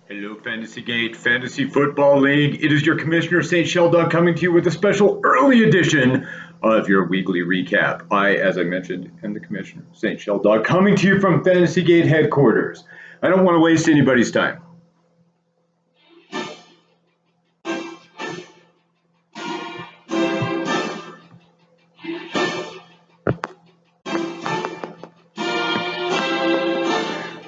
Hello, Fantasygate Fantasy Football League. It is your Commissioner St. Sheldon coming to you with a special early edition of your weekly recap. I, as I mentioned, am the Commissioner St. Sheldon coming to you from Fantasygate headquarters. I don't want to waste anybody's time.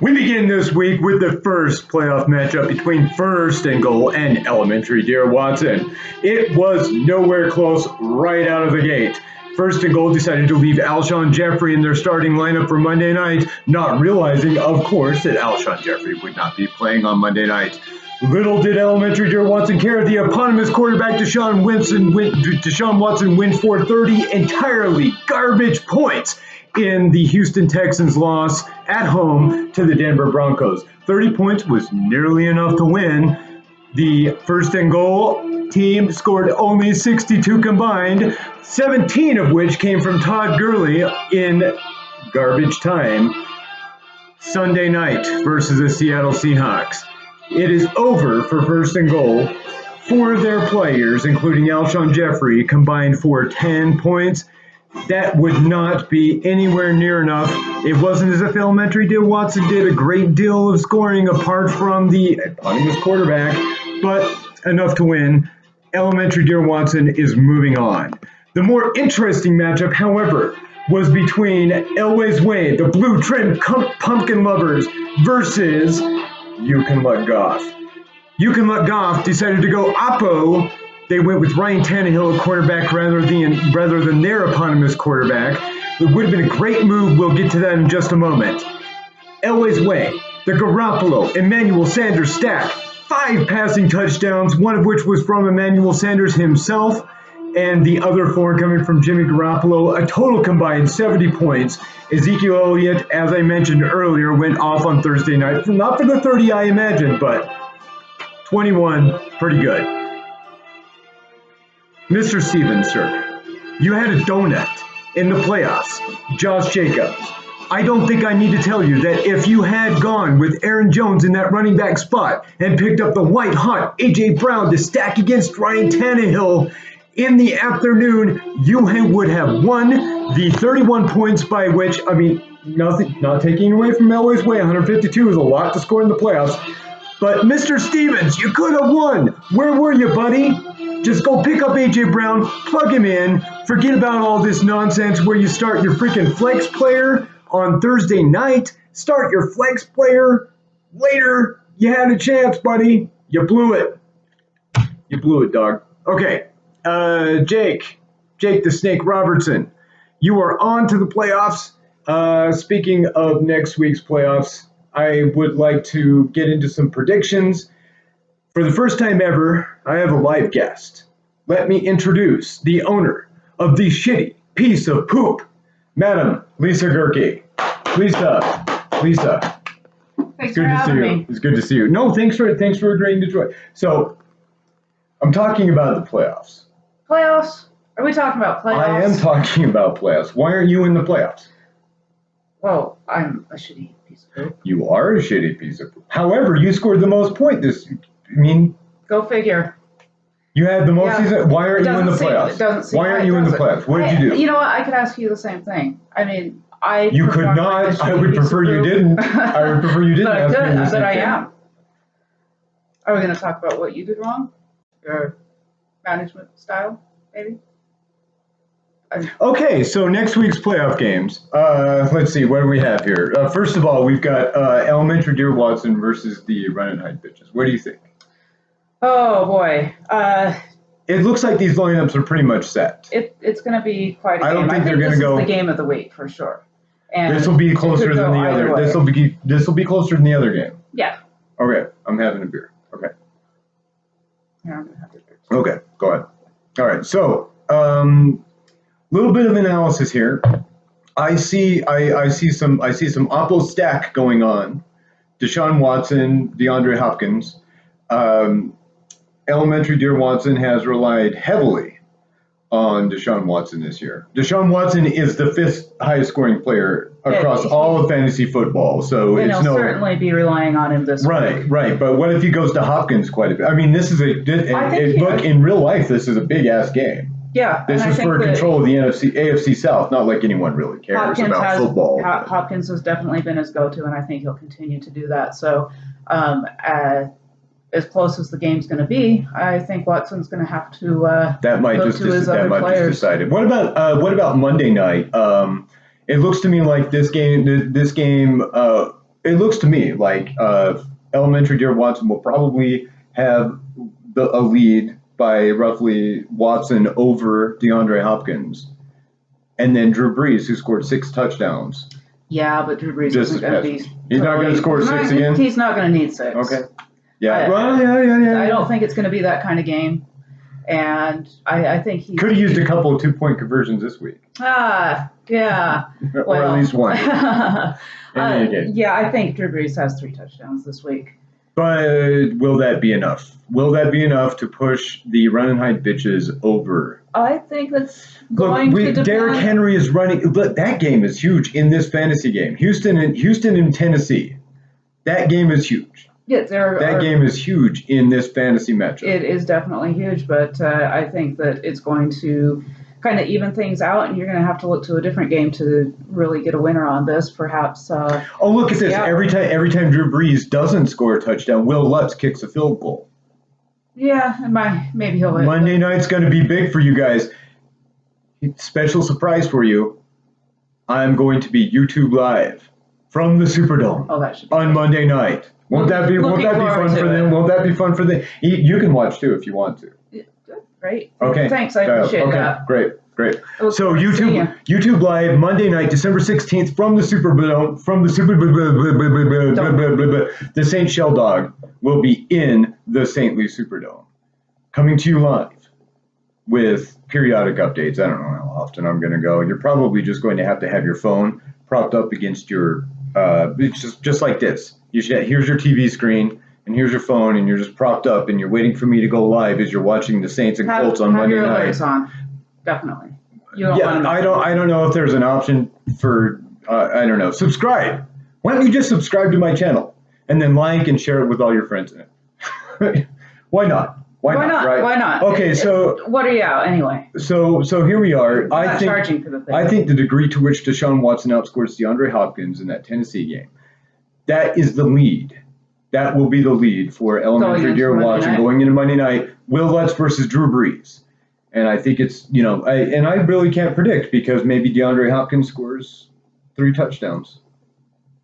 We begin this week with the first playoff matchup between First and Goal and Elementary Dear Watson. It was nowhere close right out of the gate. First and Goal decided to leave Alshon Jeffrey in their starting lineup for Monday night, not realizing, of course, that Alshon Jeffrey would not be playing on Monday night. Little did Elementary Dear Watson care, the eponymous quarterback Deshaun Watson wins for 30 entirely garbage points in the Houston Texans' loss at home to the Denver Broncos. 30 points was nearly enough to win. The First and Goal team scored only 62 combined, 17 of which came from Todd Gurley in garbage time Sunday night versus the Seattle Seahawks. It is over for First and Goal. Four of their players, including Alshon Jeffrey, combined for 10 points. That would not be anywhere near enough. It wasn't as if Elementary Dear Watson did a great deal of scoring apart from the eponymous quarterback, but enough to win. Elementary Dear Watson is moving on. The more interesting matchup, however, was between Elway's Way, the blue trim pumpkin lovers, versus You Can Let Goff. You Can Let Goff decided to go Oppo. They went with Ryan Tannehill, a quarterback, rather than their eponymous quarterback. It would have been a great move. We'll get to that in just a moment. Elway's Way, the Garoppolo, Emmanuel Sanders stack. 5 passing touchdowns, one of which was from Emmanuel Sanders himself, and the other 4 coming from Jimmy Garoppolo. A total combined 70 points. Ezekiel Elliott, as I mentioned earlier, went off on Thursday night. Not for the 30 I imagined, but 21, pretty good. Mr. Stevens, sir, you had a donut in the playoffs, Josh Jacobs. I don't think I need to tell you that if you had gone with Aaron Jones in that running back spot and picked up the white-hot A.J. Brown to stack against Ryan Tannehill in the afternoon, you would have won the 31 points by which, not taking away from Elway's Way, 152 is a lot to score in the playoffs. But Mr. Stevens, you could have won. Where were you, buddy? Just go pick up A.J. Brown, plug him in, forget about all this nonsense where you start your freaking flex player on Thursday night. Start your flex player later. You had a chance, buddy. You blew it. You blew it, dog. Okay, Jake the Snake Robertson, you are on to the playoffs. Speaking of next week's playoffs, I would like to get into some predictions. For the first time ever, I have a live guest. Let me introduce the owner of the shitty piece of poop, Madam Lisa Gerke. Lisa. Thanks for having me. It's good to see you. No, thanks for agreeing to join. So, I'm talking about the playoffs. Playoffs? Are we talking about playoffs? I am talking about playoffs. Why aren't you in the playoffs? Well, I'm a shitty piece of poop. You are a shitty piece of poop. However, you scored the most points. Go figure. You had the most season. Why aren't you in the playoffs? Why aren't you in the playoffs? What did you do? You know what? I could ask you the same thing. You could not. I would prefer you didn't. I would prefer you didn't ask me the same But I thing. am. Are we going to talk about what you did wrong? Your management style, maybe? Okay, so next week's playoff games. Let's see, what do we have here? First of all, we've got Elementary Dear Watson versus the Run and Hide bitches. What do you think? Oh, boy. It looks like these lineups are pretty much set. It's going to be quite a game. I don't think they're going to go. This is the game of the week, for sure. And this will be closer than the other. This will be closer than the other game. Yeah. Okay, I'm having a beer. Okay. Yeah, I'm going to have a beer. Okay, go ahead. All right, so little bit of analysis here. I see some Oppo stack going on. Deshaun Watson, DeAndre Hopkins. Elementary Dear Watson has relied heavily on Deshaun Watson this year. Deshaun Watson is the 5th highest scoring player across all of fantasy football. So and it's he'll certainly be relying on him this week. Right. But what if he goes to Hopkins quite a bit? I mean, this is in real life, this is a big ass game. Yeah. This is for control of the AFC South. Not like anyone really cares about football. Hopkins has definitely been his go-to, and I think he'll continue to do that. So, as close as the game's going to be, I think Watson's going to have to. That might just decide it. What about Monday night? It looks to me like this game. It looks to me like Elementary Deer Watson will probably have a lead by roughly Watson over DeAndre Hopkins, and then Drew Brees, who scored 6 touchdowns. Yeah, but Drew Brees isn't going to be. He's not going to score 6 again. He's not going to need 6. Okay. Yeah. I don't think it's going to be that kind of game, and I think he could have used a couple of 2-point conversions this week. Yeah. Or at least one. Yeah, I think Drew Brees has 3 touchdowns this week. But will that be enough? Will that be enough to push the run and hide bitches over? I think that's going to depend. Derrick Henry is running. Look, that game is huge in this fantasy game. Houston and Tennessee. That game is huge. Yeah, that game is huge in this fantasy matchup. It is definitely huge, but I think that it's going to kind of even things out, and you're going to have to look to a different game to really get a winner on this, perhaps. Look at this. Yeah. Every time Drew Brees doesn't score a touchdown, Will Lutz kicks a field goal. Yeah, maybe he'll hit. Monday night's going to be big for you guys. Special surprise for you. I'm going to be YouTube Live from the Superdome on Monday night. Won't that be fun for them? Won't that be fun for them? You can watch too if you want to. Great. Okay. Thanks. I appreciate that. Great. So YouTube Live Monday night, December 16th from the Superdome. The St. Shell Dog will be in the St. Louis Superdome, coming to you live with periodic updates. I don't know how often I'm going to go. You're probably just going to have your phone propped up against your just like this. Here's your TV screen, and here's your phone, and you're just propped up, and you're waiting for me to go live as you're watching the Saints and Colts on Monday night. Have your alerts on, definitely. I don't know if there's an option for I don't know. Subscribe. Why don't you just subscribe to my channel and then like and share it with all your friends in it? Why not? Why not? Right? Why not? Okay, so what are you out anyway? So here we are. I think charging for the thing. I think the degree to which Deshaun Watson outscores DeAndre Hopkins in that Tennessee game, that is the lead. That will be the lead for Elementary Deer Watson going into Monday night. Will Lutz versus Drew Brees. And I think it's, I really can't predict because maybe DeAndre Hopkins scores 3 touchdowns.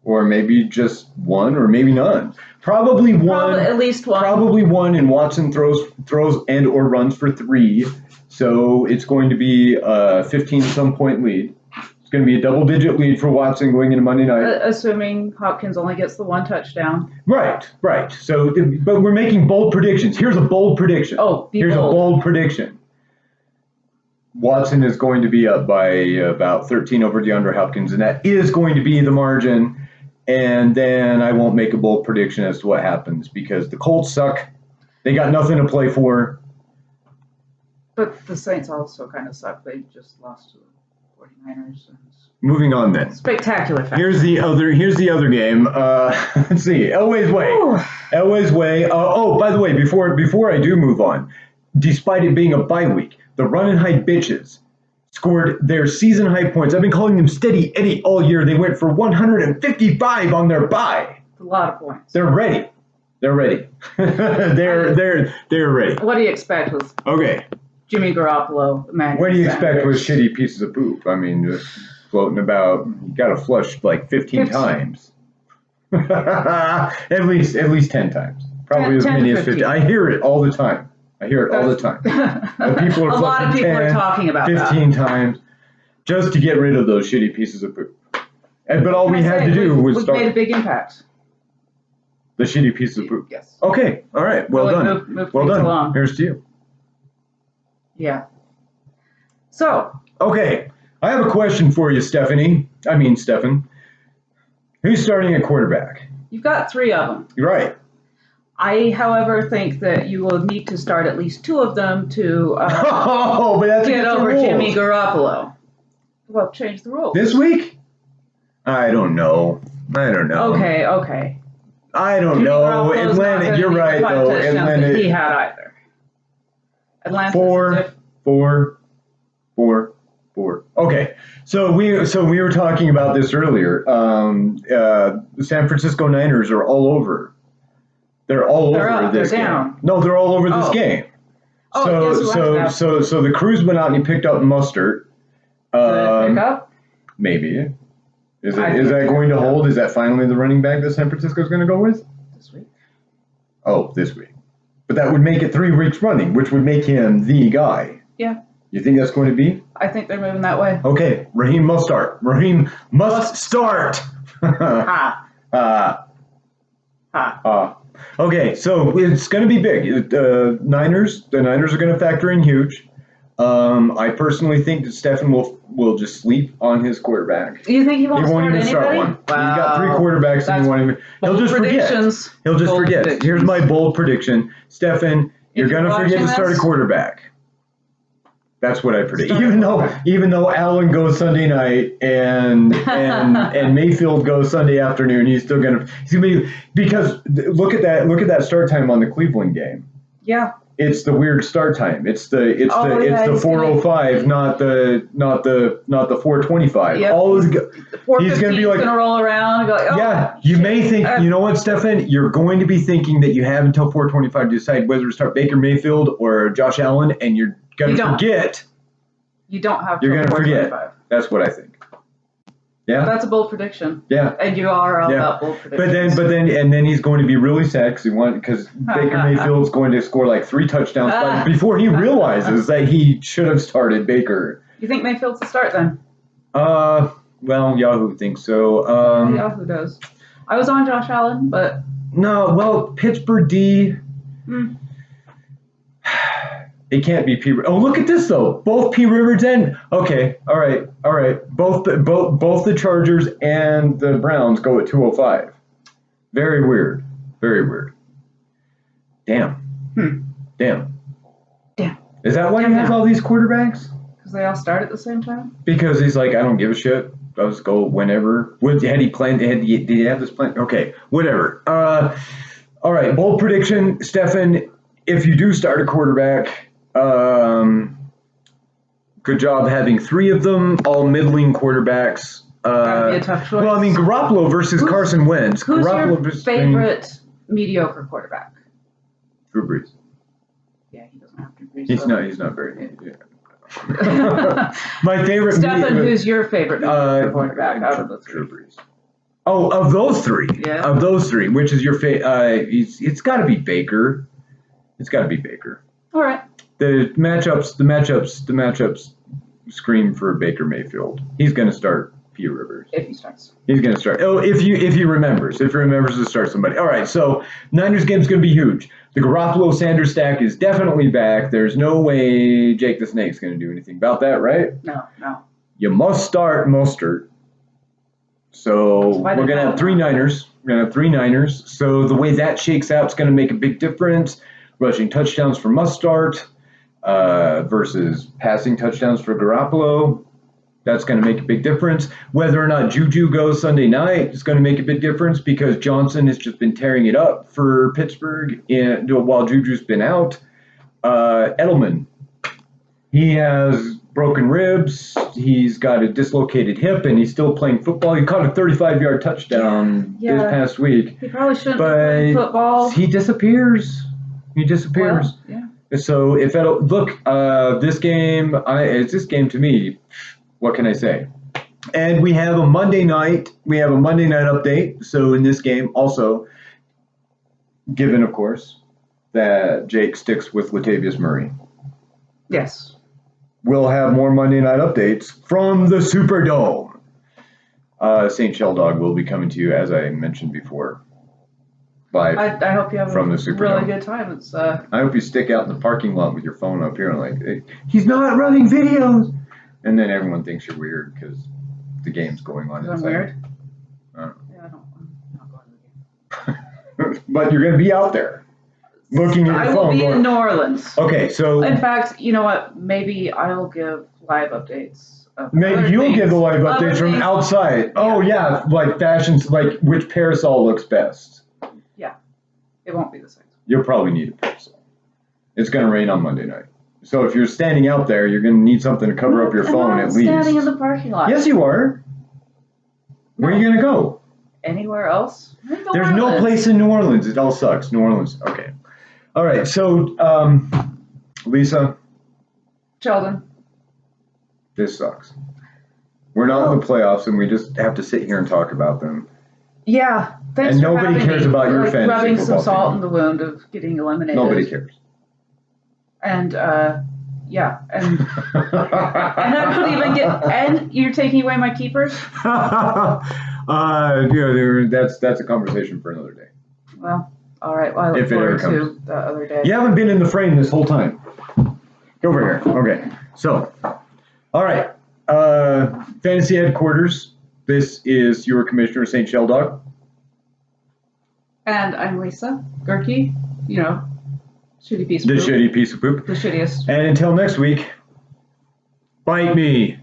Or maybe just 1 or maybe none. Probably 1. At least 1. Probably 1, and Watson throws and or runs for 3. So it's going to be a 15-some point lead. It's going to be a double-digit lead for Watson going into Monday night. Assuming Hopkins only gets the 1 touchdown. Right. So, but we're making bold predictions. Here's a bold prediction. Here's a bold prediction. Watson is going to be up by about 13 over DeAndre Hopkins, and that is going to be the margin. And then I won't make a bold prediction as to what happens because the Colts suck. They got nothing to play for. But the Saints also kind of suck. They just lost to the 49ers. Moving on then. Spectacular fact. Here's the other game. Let's see. Elway's Way. Ooh. Elway's Way. By the way, before I do move on, despite it being a bye week, the Run and Hide bitches scored their season high points. I've been calling them Steady Eddie all year. They went for 155 on their bye. It's a lot of points. They're ready. They're ready. they're ready. What do you expect with Jimmy Garoppolo? What do you expect with shitty pieces of poop? I mean, just floating about. You got to flush like 15 times. at least 10 times. Probably as many as 50. I hear it all the time. People are a lot of people are talking about 15 times just to get rid of those shitty pieces of poop. But all we had to do was start. We made a big impact. The shitty pieces of poop. Yes. Okay. All right. Well done. Move well done. Along. Here's to you. Yeah. So. Okay. I have a question for you, Stefan. Who's starting at quarterback? You've got 3 of them. You're right. I, however, think that you will need to start at least 2 of them to but that's get over Jimmy Garoppolo. Well, change the rules. This week? I don't know. Okay. I don't Jimmy know. Garoppolo's not Atlanta, gonna you're need the right, 5 though. touchdowns that Atlanta. he had either. Atlanta's Four. Okay, so we were talking about this earlier. The San Francisco Niners are all over. They're all They're over up, this they're game. down. No, they're all over this Oh. game. Oh, guess who else So the Crews went out and he picked up Mustard. Did it pick up? Maybe. Is I that think going to so. hold? Is that finally the running back that San Francisco is going to go with? This week. Oh, this week. But that would make it 3 weeks running, which would make him the guy. Yeah. You think that's going to be? I think they're moving that way. Okay, Raheem must start. Raheem must start. Ha. Okay, so it's going to be big. The Niners are going to factor in huge. I personally think that Stefan will just sleep on his quarterback. You think he won't He won't even start anybody? one. Wow. He's got 3 quarterbacks and he won't even. He'll just forget. He'll just forget. Predictions. Here's my bold prediction, Stefan. You're going to forget to start a quarterback. That's what I predict. Even though Allen goes Sunday night and Mayfield goes Sunday afternoon, he's gonna be, because look at that start time on the Cleveland game. Yeah. It's the weird start time. It's the 4:05, not the 4:25. Yep. He's gonna be like, gonna roll around and go. Oh, yeah, you may think, you know what, Stefan? You're going to be thinking that you have until 4:25 to decide whether to start Baker Mayfield or Josh Allen, and you're gonna forget. You don't have. You're gonna forget. That's what I think. Yeah. That's a bold prediction. Yeah. And you are all about bold predictions. But then he's going to be really sad because Baker Mayfield's going to score like 3 touchdowns before he realizes that he should have started Baker. You think Mayfield's the start then? Well, Yahoo thinks so. Yahoo does. I was on Josh Allen, but no. Well, Pittsburgh D. It can't be P. Oh, look at this though. Both P. Rivers and all right. Both the Chargers and the Browns go at 205. Very weird. Damn. Is that why he has all these quarterbacks? Because they all start at the same time. Because he's like, I don't give a shit. I'll just go whenever. Had he planned? Did he have this plan? Okay, whatever. All right. Bold prediction, Stefan. If you do start a quarterback. Good job having 3 of them, all middling quarterbacks. That'd be a tough choice. Well, I mean, Garoppolo versus Carson Wentz. Who's Garoppolo your favorite mediocre quarterback? Drew Brees. Yeah, he doesn't have Drew Brees. He's not very good. My favorite. Stefan, who's your favorite mediocre quarterback out of the 3? Drew Brees. Oh, of those 3. Yeah. Of those 3, which is your favorite? It's got to be Baker. All right. The matchups scream for Baker Mayfield. He's going to start P. Rivers. If he starts. He's going to start. Oh, if he remembers to start somebody. All right, so Niners game's going to be huge. The Garoppolo-Sanders stack is definitely back. There's no way Jake the Snake's going to do anything about that, right? No. You must start Mostert. So we're going to have 3 Niners. So the way that shakes out is going to make a big difference. Rushing touchdowns for Mustard versus passing touchdowns for Garoppolo. That's going to make a big difference. Whether or not Juju goes Sunday night is going to make a big difference because Johnson has just been tearing it up for Pittsburgh while Juju's been out. Edelman, he has broken ribs. He's got a dislocated hip, and he's still playing football. He caught a 35-yard touchdown this past week. He probably shouldn't be playing football. He disappears. Well, yeah. So if this game, it's this game to me. What can I say? And we have a Monday night. Update. So in this game, also, given of course that Jake sticks with Latavius Murray. Yes. We'll have more Monday night updates from the Superdome. St. Sheldog will be coming to you, as I mentioned before. I hope you have a really good time. I hope you stick out in the parking lot with your phone up here and like, he's not running videos. And then everyone thinks you're weird because the game's going on. I'm weird? Yeah, I'm not going to the game. But you're going to be out there looking at your phone. I will be in New Orleans. Okay, so. In fact, you know what? Maybe I'll give live updates Maybe you'll get the live Other updates from things. outside. Oh yeah, like fashions, like which parasol looks best. It won't be the same. You'll probably need a parasol. It's going to rain on Monday night. So if you're standing out there, you're going to need something to cover up your phone at least. Standing in the parking lot. Yes, you are. Where are you going to go? Anywhere else? There's no place in New Orleans. It all sucks. New Orleans. Okay. All right. So, Lisa, Sheldon. this sucks. We're not in the playoffs, and we just have to sit here and talk about them. Yeah. Thanks And for nobody having cares me. about your fantasy rubbing some football salt team. in the wound of getting eliminated. Nobody cares. And yeah, and I don't even get. And you're taking away my keepers. That's a conversation for another day. Well, all right. Well, I look If it ever forward to comes. the other day. You haven't been in the frame this whole time. Go over here. Okay. So, all right. Fantasy headquarters. This is your commissioner, St. Sheldog. And I'm Lisa Gerke. You know, shitty piece of The poop. shitty piece of poop. The shittiest. And until next week, bite me.